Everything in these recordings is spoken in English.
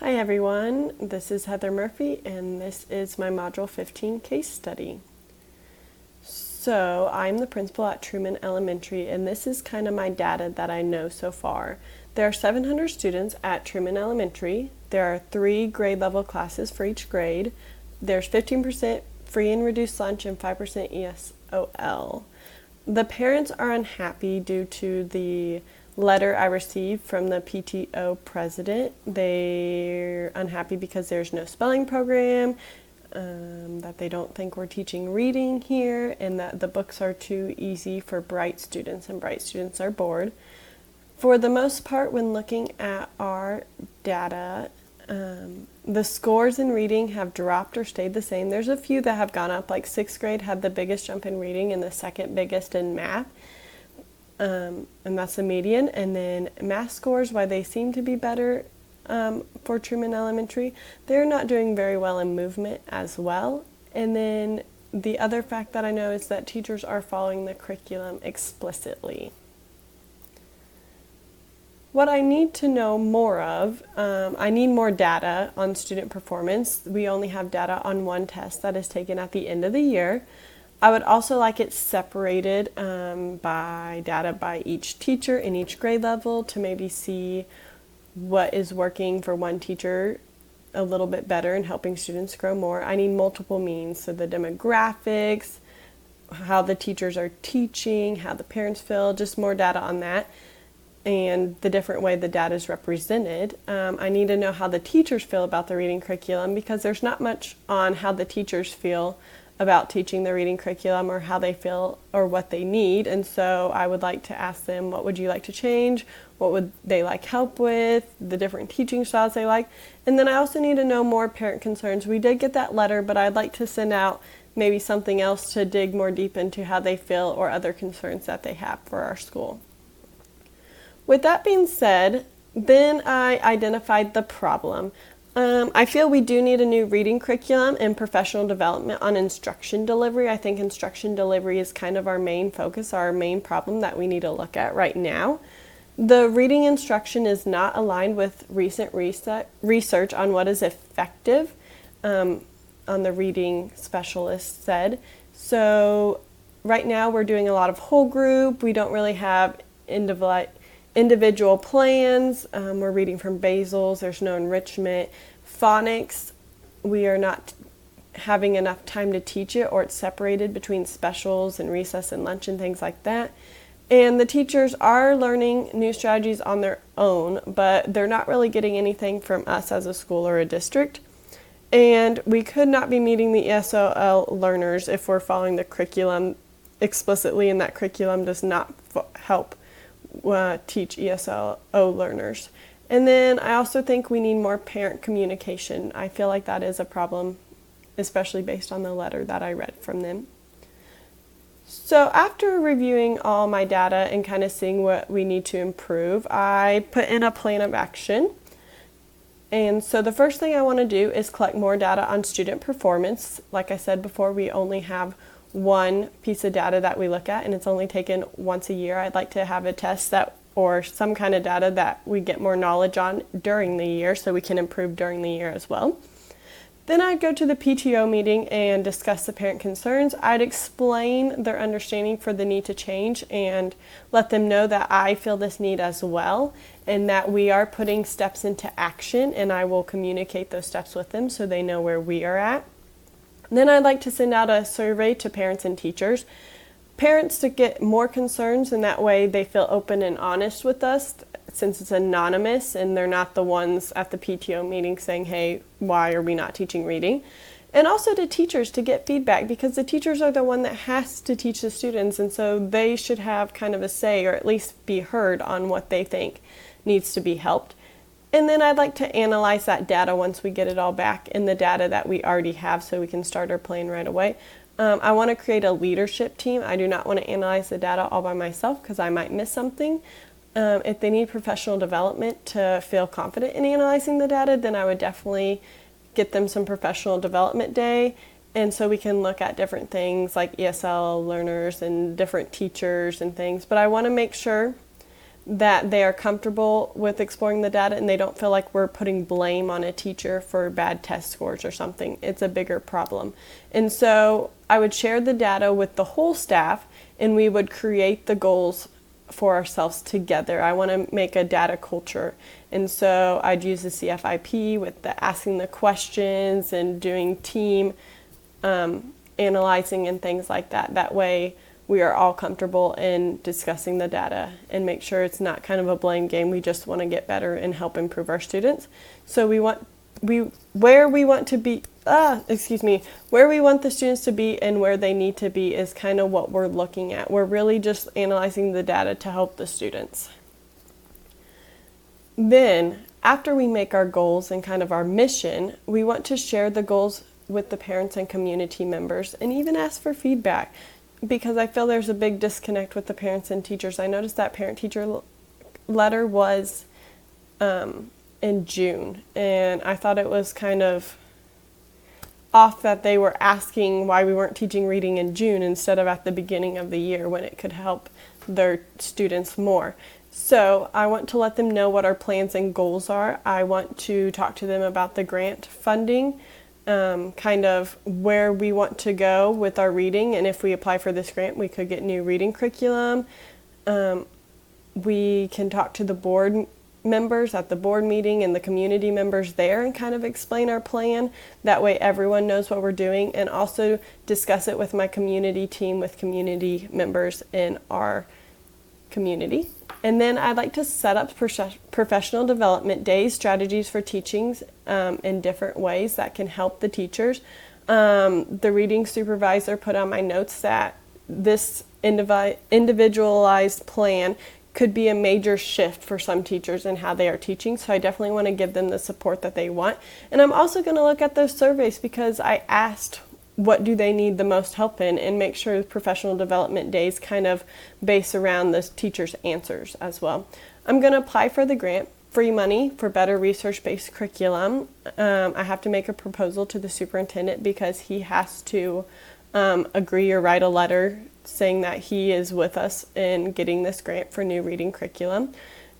Hi everyone, this is Heather Murphy and this is my Module 15 case study. So I'm the principal at Truman Elementary and this is kind of my data that I know so far. There are 700 students at Truman Elementary. There are 3 grade level classes for each grade. There's 15% free and reduced lunch and 5% ESOL. The parents are unhappy due to the letter I received from the PTO president. They're unhappy because there's no spelling program, that they don't think we're teaching reading here, and that the books are too easy for bright students, and bright students are bored. For the most part, when looking at our data, the scores in reading have dropped or stayed the same. There's a few that have gone up, like 6th grade had the biggest jump in reading and the second biggest in math. And that's the median. And then math scores, why they seem to be better for Truman Elementary, they're not doing very well in movement as well. And then the other fact that I know is that teachers are following the curriculum explicitly. What I need to know more of, I need more data on student performance. We only have data on one test that is taken at the end of the year. I would also like it separated by data by each teacher in each grade level to maybe see what is working for one teacher a little bit better and helping students grow more. I need multiple means, so the demographics, how the teachers are teaching, how the parents feel, just more data on that, and the different way the data is represented. I need to know how the teachers feel about the reading curriculum because there's not much on how the teachers feel about teaching the reading curriculum or how they feel or what they need. And so I would like to ask them, what would you like to change? What would they like help with? The different teaching styles they like. And then I also need to know more parent concerns. We did get that letter, but I'd like to send out maybe something else to dig more deep into how they feel or other concerns that they have for our school. With that being said, then I identified the problem. I feel we do need a new reading curriculum and professional development on instruction delivery. I think instruction delivery is kind of our main focus, our main problem that we need to look at right now. The reading instruction is not aligned with recent research on what is effective, on the reading specialist said. So right now we're doing a lot of whole group. We don't really have individual plans. We're reading from Basil's. There's no enrichment. Phonics, we are not having enough time to teach it, or it's separated between specials and recess and lunch and things like that. And the teachers are learning new strategies on their own, but they're not really getting anything from us as a school or a district. And we could not be meeting the ESOL learners if we're following the curriculum explicitly, and that curriculum does not help teach ESOL learners. And then I also think we need more parent communication. I feel like that is a problem, especially based on the letter that I read from them. So after reviewing all my data and kind of seeing what we need to improve, I put in a plan of action. And so the first thing I want to do is collect more data on student performance. Like I said before, we only have one piece of data that we look at, and it's only taken once a year. I'd like to have a test or some kind of data that we get more knowledge on during the year so we can improve during the year as well. Then I'd go to the PTO meeting and discuss the parent concerns. I'd explain their understanding for the need to change and let them know that I feel this need as well and that we are putting steps into action, and I will communicate those steps with them so they know where we are at. Then I'd like to send out a survey to parents and teachers. Parents to get more concerns, and that way they feel open and honest with us since it's anonymous and they're not the ones at the PTO meeting saying, hey, why are we not teaching reading? And also to teachers to get feedback, because the teachers are the one that has to teach the students, and so they should have kind of a say or at least be heard on what they think needs to be helped. And then I'd like to analyze that data once we get it all back in the data that we already have so we can start our plan right away. I want to create a leadership team. I do not want to analyze the data all by myself because I might miss something. If they need professional development to feel confident in analyzing the data, then I would definitely get them some professional development day. And so we can look at different things like ESL learners and different teachers and things. But I want to make sure that they are comfortable with exploring the data and they don't feel like we're putting blame on a teacher for bad test scores or something. It's a bigger problem. And so I would share the data with the whole staff and we would create the goals for ourselves together. I want to make a data culture. And so I'd use the CFIP with the asking the questions and doing team analyzing and things like that. That way we are all comfortable in discussing the data and make sure it's not kind of a blame game. We just want to get better and help improve our students. So where we want the students to be and where they need to be is kind of what we're looking at. We're really just analyzing the data to help the students. Then, after we make our goals and kind of our mission, we want to share the goals with the parents and community members and even ask for feedback, because I feel there's a big disconnect with the parents and teachers. I noticed that parent-teacher letter was in June, and I thought it was kind of off that they were asking why we weren't teaching reading in June instead of at the beginning of the year when it could help their students more. So I want to let them know what our plans and goals are. I want to talk to them about the grant funding, kind of where we want to go with our reading, and if we apply for this grant we could get new reading curriculum. We can talk to the board members at the board meeting and the community members there and kind of explain our plan. That way everyone knows what we're doing, and also discuss it with my community team, with community members in our community. And then I'd like to set up professional development days, strategies for teachings in different ways that can help the teachers. The reading supervisor put on my notes that this individualized plan could be a major shift for some teachers in how they are teaching, so I definitely want to give them the support that they want. And I'm also going to look at those surveys, because I asked what do they need the most help in, and make sure professional development days kind of base around the teacher's answers as well. I'm going to apply for the grant, free money for better research-based curriculum. I have to make a proposal to the superintendent because he has to agree or write a letter saying that he is with us in getting this grant for new reading curriculum.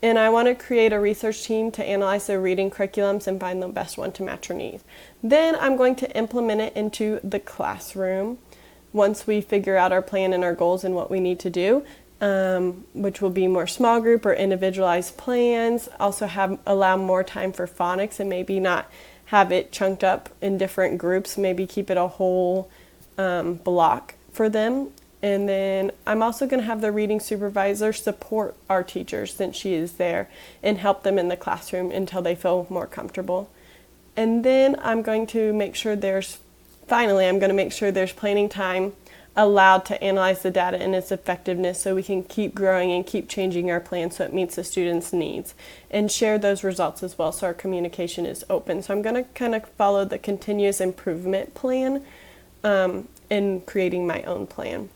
And I want to create a research team to analyze their reading curriculums and find the best one to match our needs. Then I'm going to implement it into the classroom once we figure out our plan and our goals and what we need to do, which will be more small group or individualized plans. Also allow more time for phonics and maybe not have it chunked up in different groups, maybe keep it a whole block for them. And then I'm also going to have the reading supervisor support our teachers since she is there and help them in the classroom until they feel more comfortable. And then I'm going to make sure there's planning time allowed to analyze the data and its effectiveness so we can keep growing and keep changing our plan so it meets the students' needs, and share those results as well so our communication is open. So I'm going to kind of follow the continuous improvement plan in creating my own plan.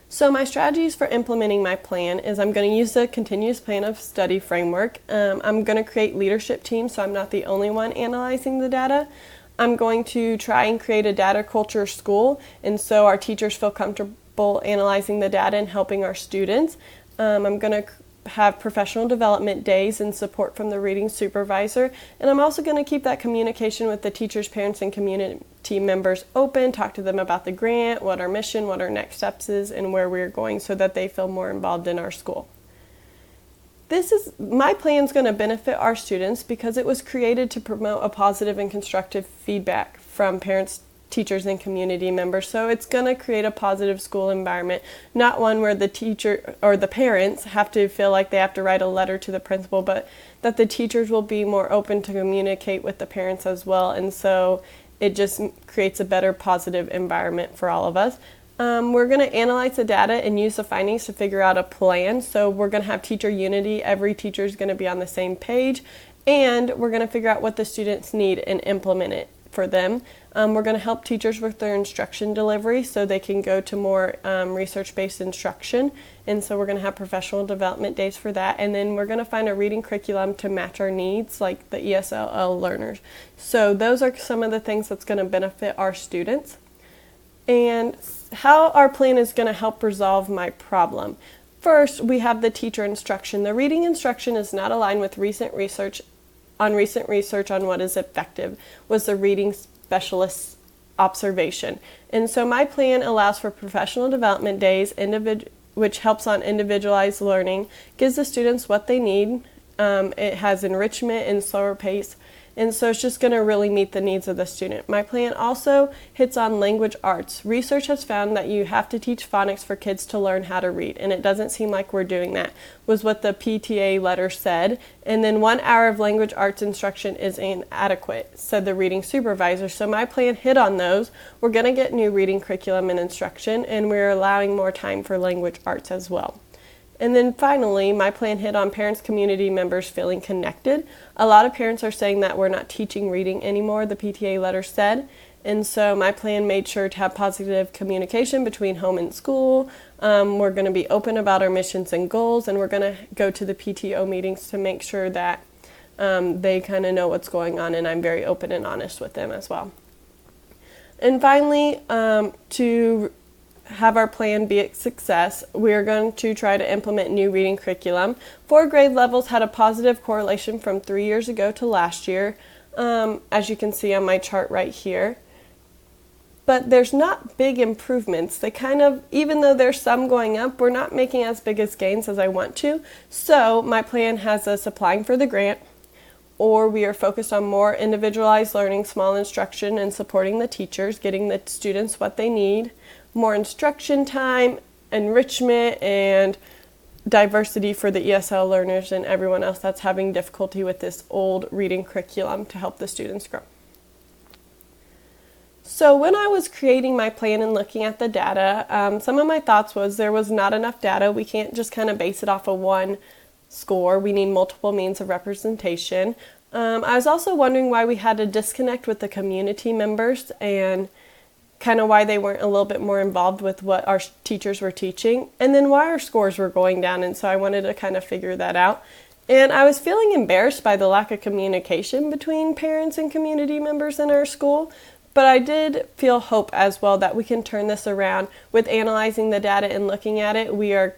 So my strategies for implementing my plan is I'm going to use the continuous plan of study framework. I'm going to create leadership teams so I'm not the only one analyzing the data. I'm going to try and create a data culture school, and so our teachers feel comfortable analyzing the data and helping our students. I'm going to have professional development days and support from the reading supervisor, and I'm also going to keep that communication with the teachers, parents, and community members open, talk to them about the grant, what our mission, what our next steps is, and where we're going so that they feel more involved in our school. My plan is going to benefit our students because it was created to promote a positive and constructive feedback from parents, teachers, and community members. So it's going to create a positive school environment, not one where the teacher or the parents have to feel like they have to write a letter to the principal, but that the teachers will be more open to communicate with the parents as well. And so it just creates a better positive environment for all of us. We're going to analyze the data and use the findings to figure out a plan. So we're going to have teacher unity. Every teacher is going to be on the same page, and we're going to figure out what the students need and implement it for them. We're going to help teachers with their instruction delivery so they can go to more research-based instruction. And so we're going to have professional development days for that. And then we're going to find a reading curriculum to match our needs, like the ESL learners. So those are some of the things that's going to benefit our students. And how our plan is going to help resolve my problem. First, we have the teacher instruction. The reading instruction is not aligned with recent research on what is effective, was the reading specialist's observation. And so my plan allows for professional development days, which helps on individualized learning, gives the students what they need. It has enrichment and slower pace, and so it's just going to really meet the needs of the student. My plan also hits on language arts. Research has found that you have to teach phonics for kids to learn how to read, and it doesn't seem like we're doing that, was what the PTA letter said. And then 1 hour of language arts instruction is inadequate, said the reading supervisor. So my plan hit on those. We're going to get new reading curriculum and instruction, and we're allowing more time for language arts as well. And then finally, my plan hit on parents, community members feeling connected. A lot of parents are saying that we're not teaching reading anymore, the PTA letter said. And so my plan made sure to have positive communication between home and school. We're going to be open about our missions and goals, and we're going to go to the PTO meetings to make sure that they kind of know what's going on, and I'm very open and honest with them as well. And finally, to have our plan be a success, we are going to try to implement new reading curriculum. 4 grade levels had a positive correlation from 3 years ago to last year, as you can see on my chart right here. But there's not big improvements. They kind of, even though there's some going up, we're not making as big as gains as I want to. So my plan has us applying for the grant, or we are focused on more individualized learning, small instruction, and supporting the teachers, getting the students what they need, more instruction time, enrichment, and diversity for the ESL learners and everyone else that's having difficulty with this old reading curriculum to help the students grow. So when I was creating my plan and looking at the data, some of my thoughts was there was not enough data. We can't just kind of base it off of one score. We need multiple means of representation. I was also wondering why we had a disconnect with the community members and kind of why they weren't a little bit more involved with what our teachers were teaching, and then why our scores were going down. And so I wanted to kind of figure that out. And I was feeling embarrassed by the lack of communication between parents and community members in our school. But I did feel hope as well that we can turn this around. With analyzing the data and looking at it, we are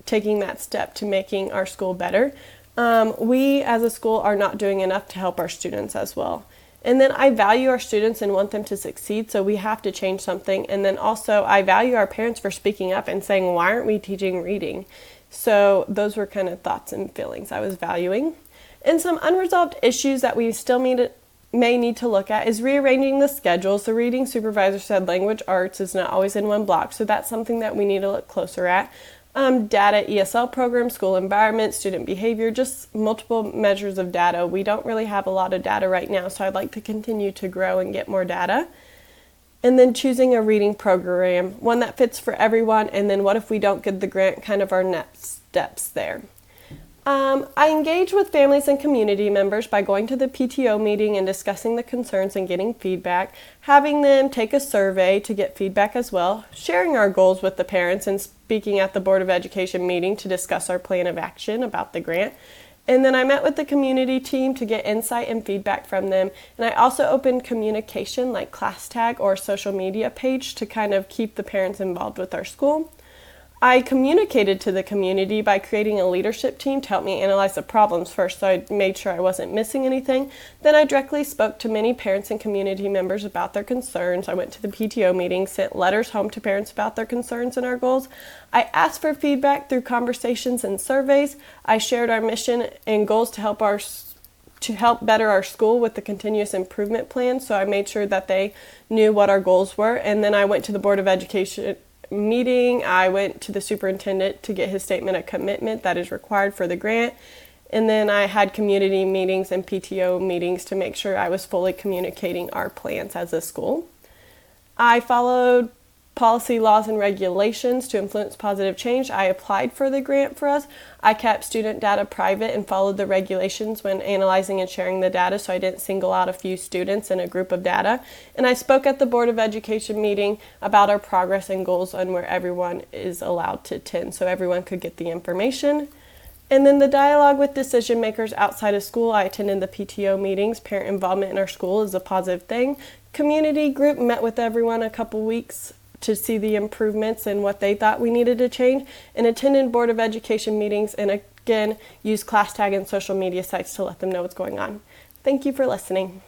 taking that step to making our school better. We as a school are not doing enough to help our students as well. And then I value our students and want them to succeed, so we have to change something. And then also I value our parents for speaking up and saying, why aren't we teaching reading? So those were kind of thoughts and feelings I was valuing. And some unresolved issues that we still may need to look at is rearranging the schedules. The reading supervisor said language arts is not always in one block, so that's something that we need to look closer at. Data, ESL program, school environment, student behavior, just multiple measures of data. We don't really have a lot of data right now, so I'd like to continue to grow and get more data. And then choosing a reading program, one that fits for everyone, and then what if we don't get the grant, kind of our next steps there. I engage with families and community members by going to the PTO meeting and discussing the concerns and getting feedback, having them take a survey to get feedback as well, sharing our goals with the parents, and speaking at the Board of Education meeting to discuss our plan of action about the grant. And then I met with the community team to get insight and feedback from them. And I also opened communication like class tag or social media page to kind of keep the parents involved with our school. I communicated to the community by creating a leadership team to help me analyze the problems first, so I made sure I wasn't missing anything. Then I directly spoke to many parents and community members about their concerns. I went to the PTO meeting, sent letters home to parents about their concerns and our goals. I asked for feedback through conversations and surveys. I shared our mission and goals to help better our school with the continuous improvement plan, so I made sure that they knew what our goals were. And then I went to the Board of Education meeting. I went to the superintendent to get his statement of commitment that is required for the grant. And then I had community meetings and PTO meetings to make sure I was fully communicating our plans as a school. I followed policy, laws, and regulations to influence positive change. I applied for the grant for us. I kept student data private and followed the regulations when analyzing and sharing the data, so I didn't single out a few students in a group of data. And I spoke at the Board of Education meeting about our progress and goals and where everyone is allowed to attend, so everyone could get the information. And then the dialogue with decision makers outside of school. I attended the PTO meetings. Parent involvement in our school is a positive thing. Community group met with everyone a couple weeks to see the improvements and what they thought we needed to change, and attended Board of Education meetings, and again, use ClassTag and social media sites to let them know what's going on. Thank you for listening.